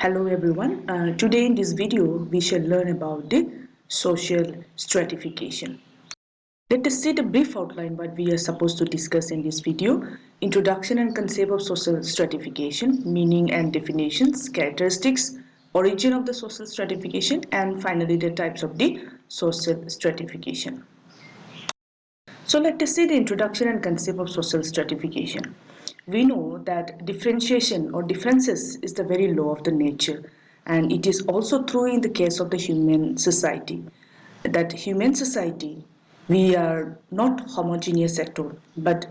Hello everyone. Today in this video we shall learn about the social stratification. Let us see the brief outline what we are supposed to discuss in this video. Introduction and concept of social stratification, meaning and definitions, characteristics, origin of the social stratification, and finally the types of the social stratification. So let us see the introduction and concept of social stratification. We know that differentiation or differences is the very law of the nature, and it is also true in the case of the human society. That human society, we are not homogeneous at all, but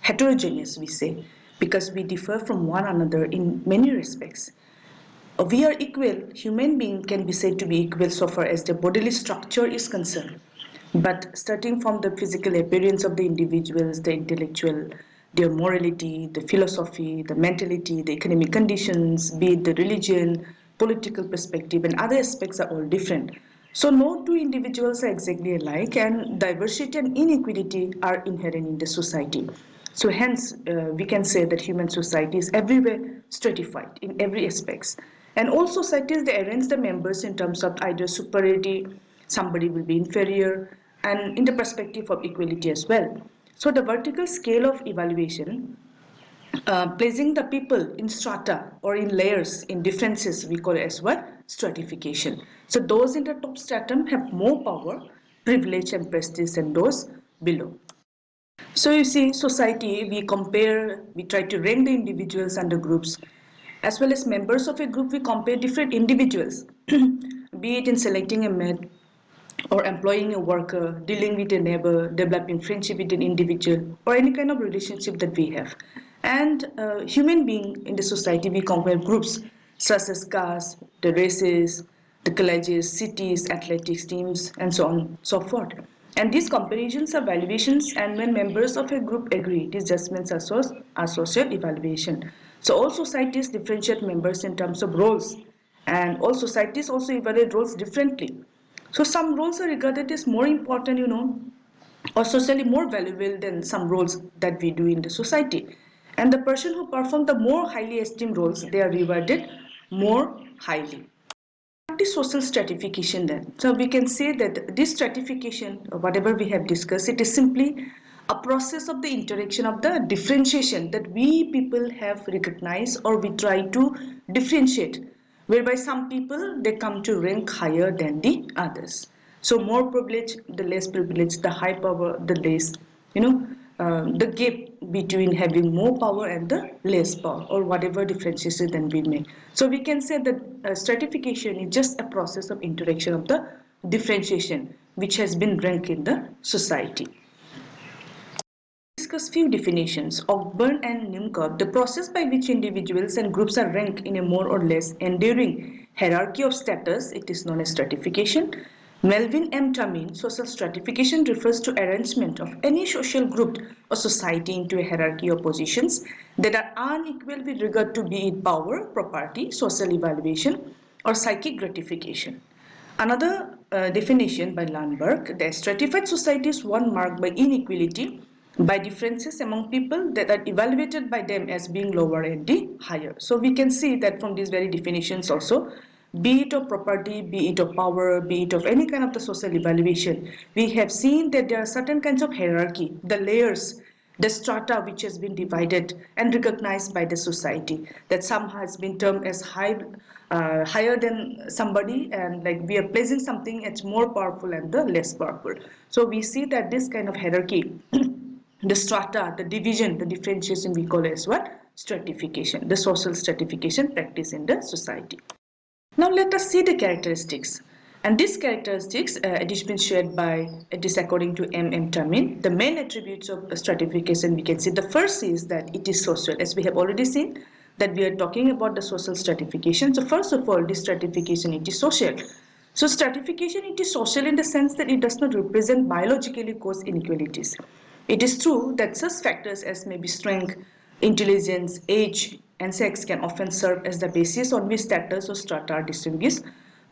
heterogeneous we say, because we differ from one another in many respects. We are equal, human being can be said to be equal so far as the bodily structure is concerned. But starting from the physical appearance of the individuals, the intellectual, their morality, the philosophy, the mentality, the economic conditions, be it the religion, political perspective, and other aspects are all different. So no two individuals are exactly alike, and diversity and inequality are inherent in the society. So hence, we can say that human society is everywhere stratified in every aspects. And all societies, they arrange the members in terms of either superiority, somebody will be inferior, and in the perspective of equality as well. So the vertical scale of evaluation, placing the people in strata or in layers, in differences, we call it as what? Stratification. So those in the top stratum have more power, privilege and prestige than those below. So you see, society, we compare, we try to rank the individuals under groups. As well as members of a group, we compare different individuals, be it in selecting a mate or employing a worker, dealing with a neighbor, developing friendship with an individual, or any kind of relationship that we have. And human being in the society, we compare groups such as castes, the races, the colleges, cities, athletics teams, and so on and so forth. And these comparisons are valuations, and when members of a group agree, these judgments are social evaluation. So all societies differentiate members in terms of roles, and all societies also evaluate roles differently. So some roles are regarded as more important, or socially more valuable than some roles that we do in the society. And the person who perform the more highly esteemed roles, they are rewarded more highly. What is social stratification then? So we can say that this stratification, whatever we have discussed, it is simply a process of the interaction of the differentiation that we people have recognized, or we try to differentiate, whereby some people, they come to rank higher than the others. So more privilege, the less privilege, the high power, the less, the gap between having more power and the less power, or whatever differentiation then we make. So we can say that stratification is just a process of interaction of the differentiation which has been ranked in the society. Discuss few definitions. Ogburn and Nimkov, the process by which individuals and groups are ranked in a more or less enduring hierarchy of status, it is known as stratification. Melvin M. Tamin, social stratification refers to arrangement of any social group or society into a hierarchy of positions that are unequal with regard to be it power, property, social evaluation, or psychic gratification. Another definition by Landberg, the stratified society is one marked by inequality, by differences among people that are evaluated by them as being lower and the higher. So we can see that from these very definitions also, be it of property, be it of power, be it of any kind of the social evaluation, we have seen that there are certain kinds of hierarchy, the layers, the strata which has been divided and recognized by the society, that some has been termed as higher than somebody, and like we are placing something it's more powerful and the less powerful. So we see that this kind of hierarchy, the strata, the division, the differentiation, we call it as what? Stratification, the social stratification practice in the society. Now let us see the characteristics. And these characteristics, it has been shared by, it is according to M. Tamin, the main attributes of stratification we can see. The first is that it is social. As we have already seen that we are talking about the social stratification. So first of all, this stratification, it is social. So stratification, it is social in the sense that it does not represent biologically caused inequalities. It is true that such factors as maybe strength, intelligence, age, and sex can often serve as the basis on which status or strata are distinguished.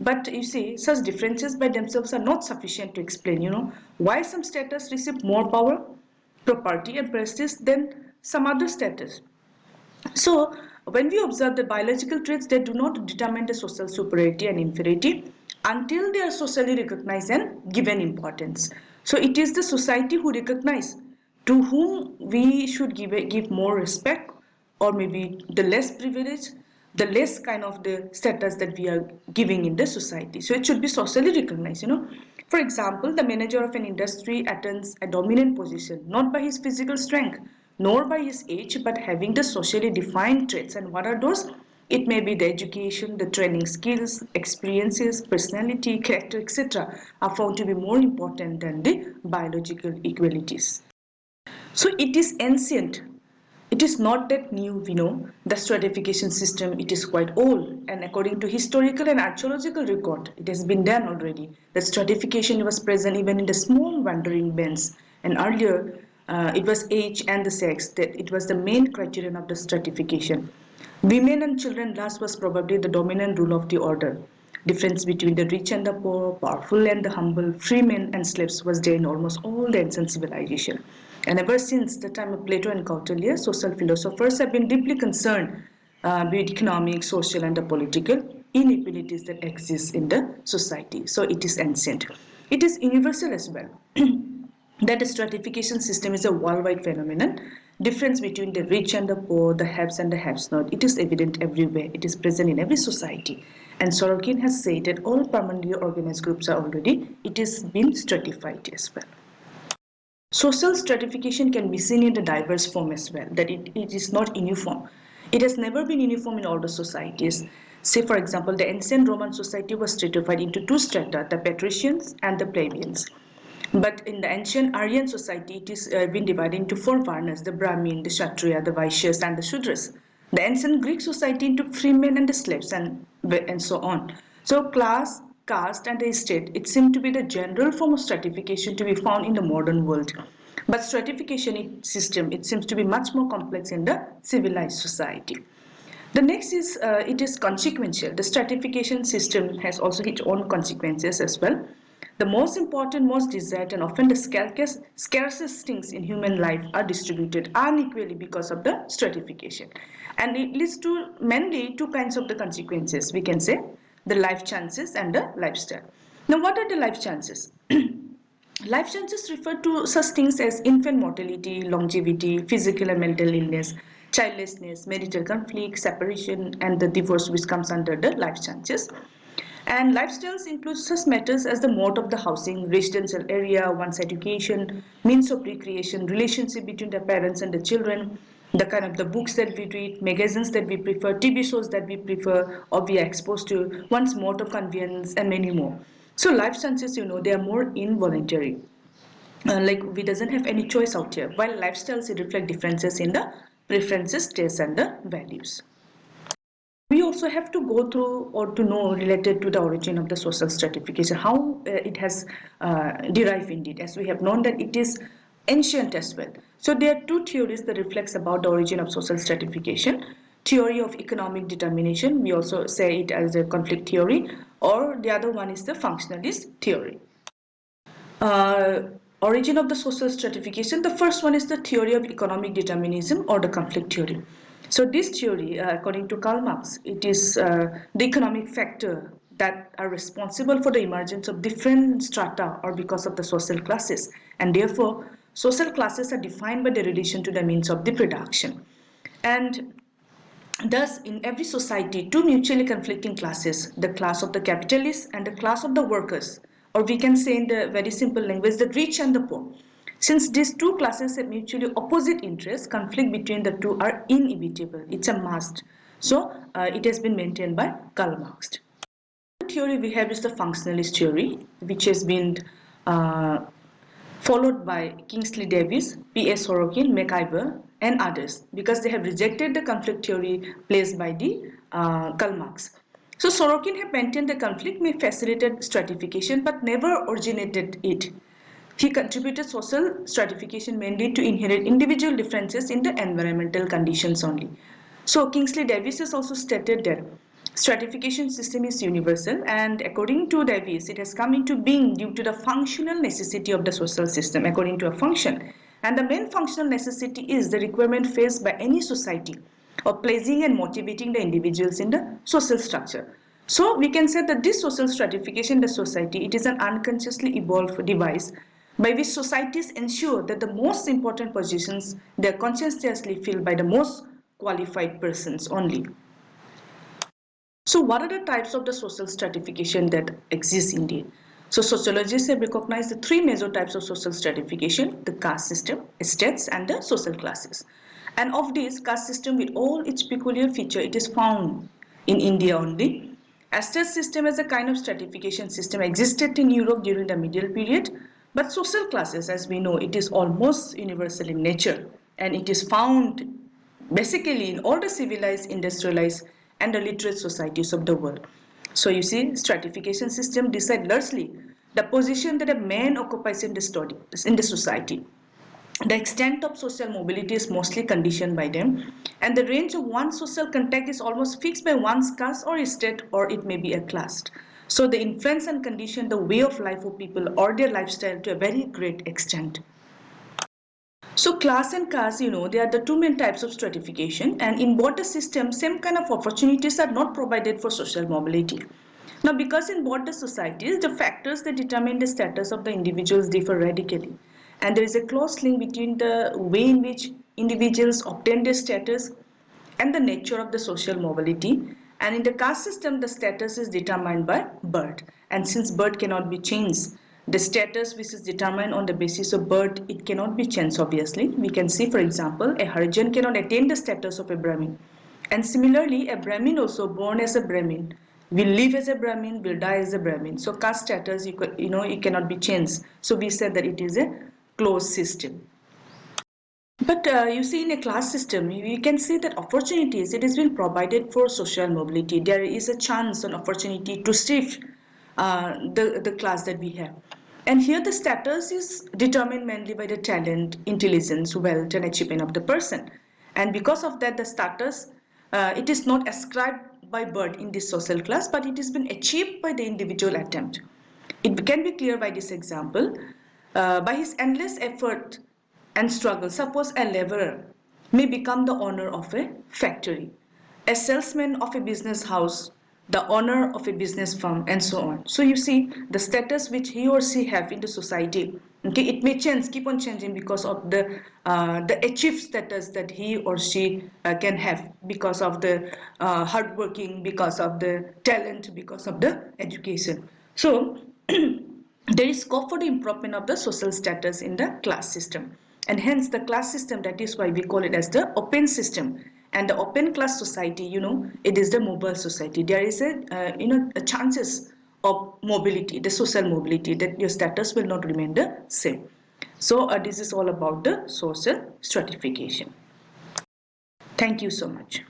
But you see, such differences by themselves are not sufficient to explain, why some status receive more power, property, and prestige than some other status. So, when we observe the biological traits, they do not determine the social superiority and inferiority until they are socially recognized and given importance. So it is the society who recognize to whom we should give more respect, or maybe the less privilege, the less kind of the status that we are giving in the society. So it should be socially recognized, you know. For example, the manager of an industry attains a dominant position not by his physical strength nor by his age, but having the socially defined traits. And what are those? It may be the education, the training skills, experiences, personality, character, etc. are found to be more important than the biological equalities. So it is ancient. It is not that new, we know. The stratification system, it is quite old, and according to historical and archaeological record, it has been done already. The stratification was present even in the small wandering bands, and earlier it was age and the sex that it was the main criterion of the stratification. Women and children thus was probably the dominant rule of the order. Difference between the rich and the poor, powerful and the humble, free men and slaves was there in almost all the ancient civilization. And ever since the time of Plato and Kautilya, social philosophers have been deeply concerned with economic, social, and the political inequalities that exist in the society. So it is ancient. It is universal as well. That the stratification system is a worldwide phenomenon. Difference between the rich and the poor, the haves and the haves not, it is evident everywhere. It is present in every society. And Sorokin has said that all permanently organized groups are already, it is been stratified as well. Social stratification can be seen in the diverse form as well, that it is not uniform. It has never been uniform in all the societies. Say, for example, the ancient Roman society was stratified into two strata, the patricians and the plebeians. But in the ancient Aryan society, it is been divided into four varnas, the Brahmin, the Kshatriya, the Vaishyas, and the Shudras. The ancient Greek society into freemen and the slaves, and so on. So class, caste, and the estate, it seemed to be the general form of stratification to be found in the modern world. But stratification system, it seems to be much more complex in the civilized society. The next is it is consequential. The stratification system has also its own consequences as well. The most important, most desired, and often the scarcest things in human life are distributed unequally because of the stratification. And it leads to mainly two kinds of the consequences, we can say, the life chances and the lifestyle. Now, what are the life chances? Life chances refer to such things as infant mortality, longevity, physical and mental illness, childlessness, marital conflict, separation, and the divorce, which comes under the life chances. And lifestyles include such matters as the mode of the housing, residential area, one's education, means of recreation, relationship between the parents and the children, the kind of the books that we read, magazines that we prefer, TV shows that we prefer or we are exposed to, one's mode of convenience, and many more. So life chances, you know, they are more involuntary. Like we doesn't have any choice out here. While lifestyles reflect differences in the preferences, tastes, and the values. We also have to go through or to know related to the origin of the social stratification, how it has derived indeed, as we have known that it is ancient as well. So there are two theories that reflects about the origin of social stratification. Theory of economic determination, we also say it as a conflict theory, or the other one is the functionalist theory. Uh, Origin of the social stratification, the first one is the theory of economic determinism or the conflict theory. So this theory, according to Karl Marx, it is the economic factor that are responsible for the emergence of different strata or because of the social classes, and therefore social classes are defined by the relation to the means of the production. And thus, in every society, two mutually conflicting classes, the class of the capitalists and the class of the workers, or we can say in the very simple language, the rich and the poor. Since these two classes have mutually opposite interests, conflict between the two are inevitable. It's a must. So, it has been maintained by Karl Marx. The theory we have is the functionalist theory, which has been uh, followed by Kingsley Davis, P.S. Sorokin, MacIver, and others, because they have rejected the conflict theory placed by the Karl Marx. So Sorokin have maintained the conflict may facilitate stratification but never originated it. He contributed social stratification mainly to inherit individual differences in the environmental conditions only. So Kingsley Davis has also stated that stratification system is universal, and according to Davis, it has come into being due to the functional necessity of the social system according to a function. And the main functional necessity is the requirement faced by any society or placing and motivating the individuals in the social structure. So we can say that this social stratification in the society, it is an unconsciously evolved device by which societies ensure that the most important positions they are conscientiously filled by the most qualified persons only. So what are the types of the social stratification that exist indeed? So sociologists have recognized the three major types of social stratification: the caste system, states, and the social classes. And of this caste system with all its peculiar feature, it is found in India only. A state system as a kind of stratification system existed in Europe during the medieval period, but social classes, as we know, it is almost universal in nature, and it is found basically in all the civilized, industrialized, and the literate societies of the world. So you see, stratification system decide largely the position that a man occupies in the society. The extent of social mobility is mostly conditioned by them, and the range of one's social contact is almost fixed by one's caste or state, or it may be a class. So they influence and condition the way of life of people or their lifestyle to a very great extent. So class and caste, they are the two main types of stratification, and in both the systems, same kind of opportunities are not provided for social mobility. Now, because in both the societies, the factors that determine the status of the individuals differ radically, and there is a close link between the way in which individuals obtain their status and the nature of the social mobility. And in the caste system, the status is determined by birth. And since birth cannot be changed, the status which is determined on the basis of birth, it cannot be changed obviously. We can see, for example, a Harijan cannot attain the status of a Brahmin. And similarly, a Brahmin also born as a Brahmin will live as a Brahmin, will die as a Brahmin. So caste status, it cannot be changed. So we said that it is a closed system. But you see, in a class system, you can see that opportunities, it has been provided for social mobility. There is a chance and opportunity to shift the class that we have. And here the status is determined mainly by the talent, intelligence, wealth, and achievement of the person. And because of that, the status, it is not ascribed by birth in this social class, but it has been achieved by the individual attempt. It can be clear by this example. By his endless effort and struggle, suppose a laborer may become the owner of a factory, a salesman of a business house, the owner of a business firm, and so on. So you see, the status which he or she have in the society, okay, it may change, keep on changing because of the achieved status that he or she can have because of the hard working, because of the talent, because of the education. So there is scope for the improvement of the social status in the class system, and hence the class system, that is why we call it as the open system. And the open class society, it is the mobile society. There is a chances of mobility, the social mobility, that your status will not remain the same. So this is all about the social stratification. Thank you so much.